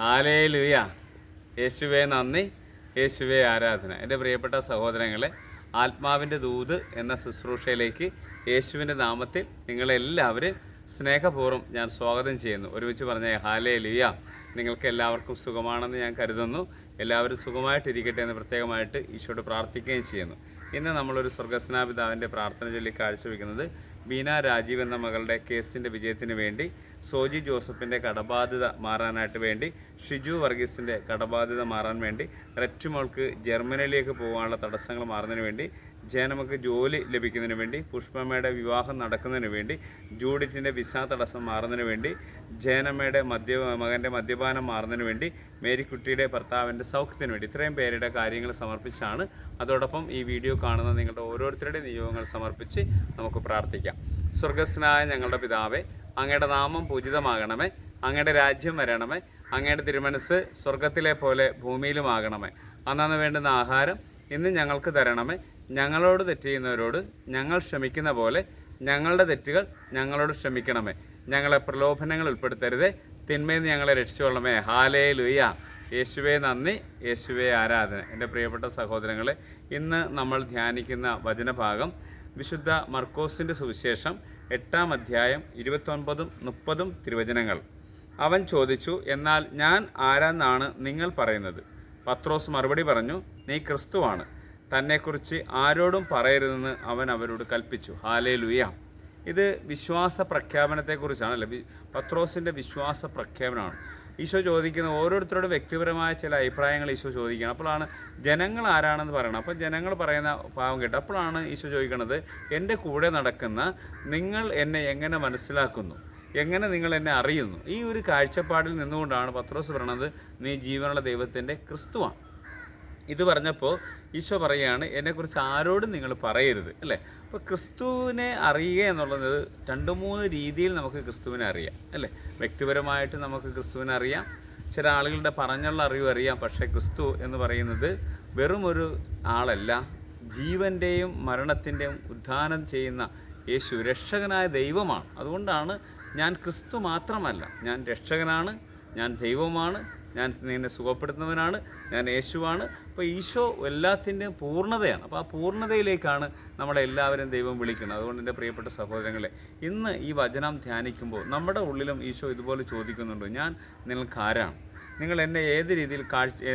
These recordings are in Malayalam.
ഹല്ലേലൂയ. യേശുവേ നന്ദി, യേശുവേ ആരാധന. എൻ്റെ പ്രിയപ്പെട്ട സഹോദരങ്ങളെ, ആത്മാവിൻ്റെ ദൂത് എന്ന ശുശ്രൂഷയിലേക്ക് യേശുവിൻ്റെ നാമത്തിൽ നിങ്ങളെല്ലാവരും സ്നേഹപൂർവ്വം ഞാൻ സ്വാഗതം ചെയ്യുന്നു. ഒരുമിച്ച് പറഞ്ഞ ഹല്ലേലൂയ. നിങ്ങൾക്ക് എല്ലാവർക്കും സുഖമാണെന്ന് ഞാൻ കരുതുന്നു. എല്ലാവരും സുഖമായിട്ടിരിക്കട്ടെ എന്ന് പ്രത്യേകമായിട്ട് ഈശോയോട് പ്രാർത്ഥിക്കുകയും ചെയ്യുന്നു. ഇന്ന് നമ്മളൊരു സ്വർഗസ്നാപിതാവിൻ്റെ പ്രാർത്ഥന ചൊല്ലി കാഴ്ചവെക്കുന്നത് ബീന രാജീവ് എന്ന മകളുടെ കേസിൻ്റെ വിജയത്തിന് വേണ്ടി, സോജി ജോസഫിൻ്റെ കടബാധ്യത മാറാനായിട്ട് വേണ്ടി, ഷിജു വർഗീസിൻ്റെ കടബാധ്യത മാറാൻ വേണ്ടി, റെറ്റുമോൾക്ക് ജർമ്മനിയിലേക്ക് പോകാനുള്ള തടസ്സങ്ങൾ മാറുന്നതിന് വേണ്ടി, ജയനമ്മക്ക് ജോലി ലഭിക്കുന്നതിന് വേണ്ടി, പുഷ്പമ്മയുടെ വിവാഹം നടക്കുന്നതിന് വേണ്ടി, ജൂഡിറ്റിൻ്റെ വിസ തടസ്സം മാറുന്നതിന് വേണ്ടി, ജയനമ്മയുടെ മകൻ്റെ മദ്യപാനം മാറുന്നതിന് വേണ്ടി, മേരിക്കുട്ടിയുടെ ഭർത്താവിൻ്റെ സൗഖ്യത്തിന് വേണ്ടി, ഇത്രയും പേരുടെ കാര്യങ്ങൾ സമർപ്പിച്ചാണ്. അതോടൊപ്പം ഈ വീഡിയോ കാണുന്ന നിങ്ങളുടെ ഓരോരുത്തരുടെ നിയോഗങ്ങൾ സമർപ്പിച്ച് നമുക്ക് പ്രാർത്ഥിക്കാം. സ്വർഗസ്നായ ഞങ്ങളുടെ പിതാവേ, അങ്ങയുടെ നാമം പൂജിതമാകണമേ, അങ്ങയുടെ രാജ്യം വരണമേ, അങ്ങയുടെ തിരുമനസ് സ്വർഗത്തിലെ പോലെ ഭൂമിയിലുമാകണമേ. അന്നു വേണ്ടുന്ന ആഹാരം ഇന്ന് ഞങ്ങൾക്ക് തരണമേ. ഞങ്ങളോട് തെറ്റ് ചെയ്യുന്നവരോട് ഞങ്ങൾ ക്ഷമിക്കുന്ന പോലെ ഞങ്ങളുടെ തെറ്റുകൾ ഞങ്ങളോട് ക്ഷമിക്കണമേ. ഞങ്ങളെ പ്രലോഭനങ്ങൾ ഉൾപ്പെടുത്തരുതേ, തിന്മയിൽ നിന്ന് ഞങ്ങളെ രക്ഷിച്ചുകൊള്ളണമേ. ഹല്ലേലൂയ. യേശുവേ നന്ദി, യേശുവേ ആരാധന. എൻ്റെ പ്രിയപ്പെട്ട സഹോദരങ്ങളെ, ഇന്ന് നമ്മൾ ധ്യാനിക്കുന്ന വചനഭാഗം വിശുദ്ധ മർക്കോസിൻ്റെ സുവിശേഷം 8-ാം അധ്യായം 29-30 തിരുവചനങ്ങൾ. അവൻ ചോദിച്ചു, എന്നാൽ ഞാൻ ആരാന്നാണ് നിങ്ങൾ പറയുന്നത്? പത്രോസ് മറുപടി പറഞ്ഞു, നീ ക്രിസ്തുവാണ്. തന്നെക്കുറിച്ച് ആരോടും പറയരുതെന്ന് അവൻ അവരോട് കൽപ്പിച്ചു. ഹല്ലേലൂയ. ഇത് വിശ്വാസ പ്രഖ്യാപനത്തെക്കുറിച്ചാണ് അല്ലേ? പത്രോസിൻ്റെ വിശ്വാസ പ്രഖ്യാപനമാണ്. ഈശോ ചോദിക്കുന്ന ഓരോരുത്തരോടും വ്യക്തിപരമായ ചില അഭിപ്രായങ്ങൾ ഈശോ ചോദിക്കണം. അപ്പോഴാണ് ജനങ്ങൾ ആരാണെന്ന് പറയണം. അപ്പോൾ ജനങ്ങൾ പറയുന്ന ഭാവം കേട്ട് അപ്പോഴാണ് ഈശോ ചോദിക്കുന്നത്, എൻ്റെ കൂടെ നടക്കുന്ന നിങ്ങൾ എന്നെ എങ്ങനെ മനസ്സിലാക്കുന്നു, എങ്ങനെ നിങ്ങൾ എന്നെ അറിയുന്നു? ഈ ഒരു കാഴ്ചപ്പാടിൽ നിന്നുകൊണ്ടാണ് പത്രോസ് പറയണത്, നീ ജീവനുള്ള ദൈവത്തിൻ്റെ ക്രിസ്തുവാണ്. ഇത് പറഞ്ഞപ്പോൾ ഈശോ പറയുകയാണ്, എന്നെക്കുറിച്ച് ആരോടും നിങ്ങൾ പറയരുത് അല്ലേ? അപ്പോൾ ക്രിസ്തുവിനെ അറിയുക എന്നുള്ളത് 2-3 രീതിയിൽ നമുക്ക് ക്രിസ്തുവിനെ അറിയാം അല്ലേ? വ്യക്തിപരമായിട്ട് നമുക്ക് ക്രിസ്തുവിനെ അറിയാം, ചില ആളുകളുടെ പറഞ്ഞുള്ള അറിവ് അറിയാം. പക്ഷേ ക്രിസ്തു എന്ന് പറയുന്നത് വെറും ഒരു ആളല്ല, ജീവൻ്റെയും മരണത്തിൻ്റെയും ഉദ്ധാനം ചെയ്യുന്ന യേശു രക്ഷകനായ ദൈവമാണ്. അതുകൊണ്ടാണ് ഞാൻ ക്രിസ്തു മാത്രമല്ല, ഞാൻ രക്ഷകനാണ്, ഞാൻ ദൈവമാണ്, ഞാൻ നിന്നെ സുഖപ്പെടുത്തുന്നവനാണ്, ഞാൻ യേശുവാണ്. അപ്പോൾ ഈശോ എല്ലാത്തിൻ്റെയും പൂർണ്ണതയാണ്. അപ്പോൾ ആ പൂർണ്ണതയിലേക്കാണ് നമ്മളെല്ലാവരും ദൈവം വിളിക്കുന്നത്. അതുകൊണ്ട് എൻ്റെ പ്രിയപ്പെട്ട സഹോദരങ്ങളെ, ഇന്ന് ഈ വചനം ധ്യാനിക്കുമ്പോൾ നമ്മുടെ ഉള്ളിലും ഈശോ ഇതുപോലെ ചോദിക്കുന്നുണ്ട്, ഞാൻ നിങ്ങൾക്ക് ആരാണ്? നിങ്ങൾ എന്നെ ഏത് രീതിയിൽ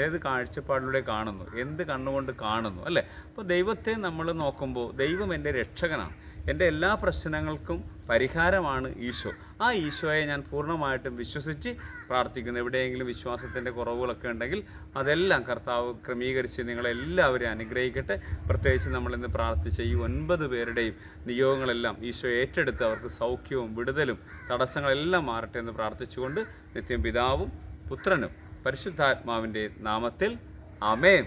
ഏത് കാഴ്ചപ്പാടിലൂടെ കാണുന്നു, എന്ത് കണ്ണുകൊണ്ട് കാണുന്നു അല്ലേ? അപ്പോൾ ദൈവത്തെ നമ്മൾ നോക്കുമ്പോൾ ദൈവം എൻ്റെ രക്ഷകനാണ്, എൻ്റെ എല്ലാ പ്രശ്നങ്ങൾക്കും പരിഹാരമാണ് ഈശോ. ആ ഈശോയെ ഞാൻ പൂർണ്ണമായിട്ടും വിശ്വസിച്ച് പ്രാർത്ഥിക്കുന്നു. എവിടെയെങ്കിലും വിശ്വാസത്തിൻ്റെ കുറവുകളൊക്കെ ഉണ്ടെങ്കിൽ അതെല്ലാം കർത്താവ് ക്രമീകരിച്ച് നിങ്ങളെല്ലാവരെയും അനുഗ്രഹിക്കട്ടെ. പ്രത്യേകിച്ച് നമ്മളിന്ന് പ്രാർത്ഥിച്ച ഈ 9 പേരുടെയും നിയോഗങ്ങളെല്ലാം ഈശോ ഏറ്റെടുത്ത് അവർക്ക് സൗഖ്യവും വിടുതലും തടസ്സങ്ങളെല്ലാം മാറട്ടെ എന്ന് പ്രാർത്ഥിച്ചുകൊണ്ട് നിത്യം പിതാവും പുത്രനും പരിശുദ്ധാത്മാവിൻ്റെ നാമത്തിൽ ആമേൻ.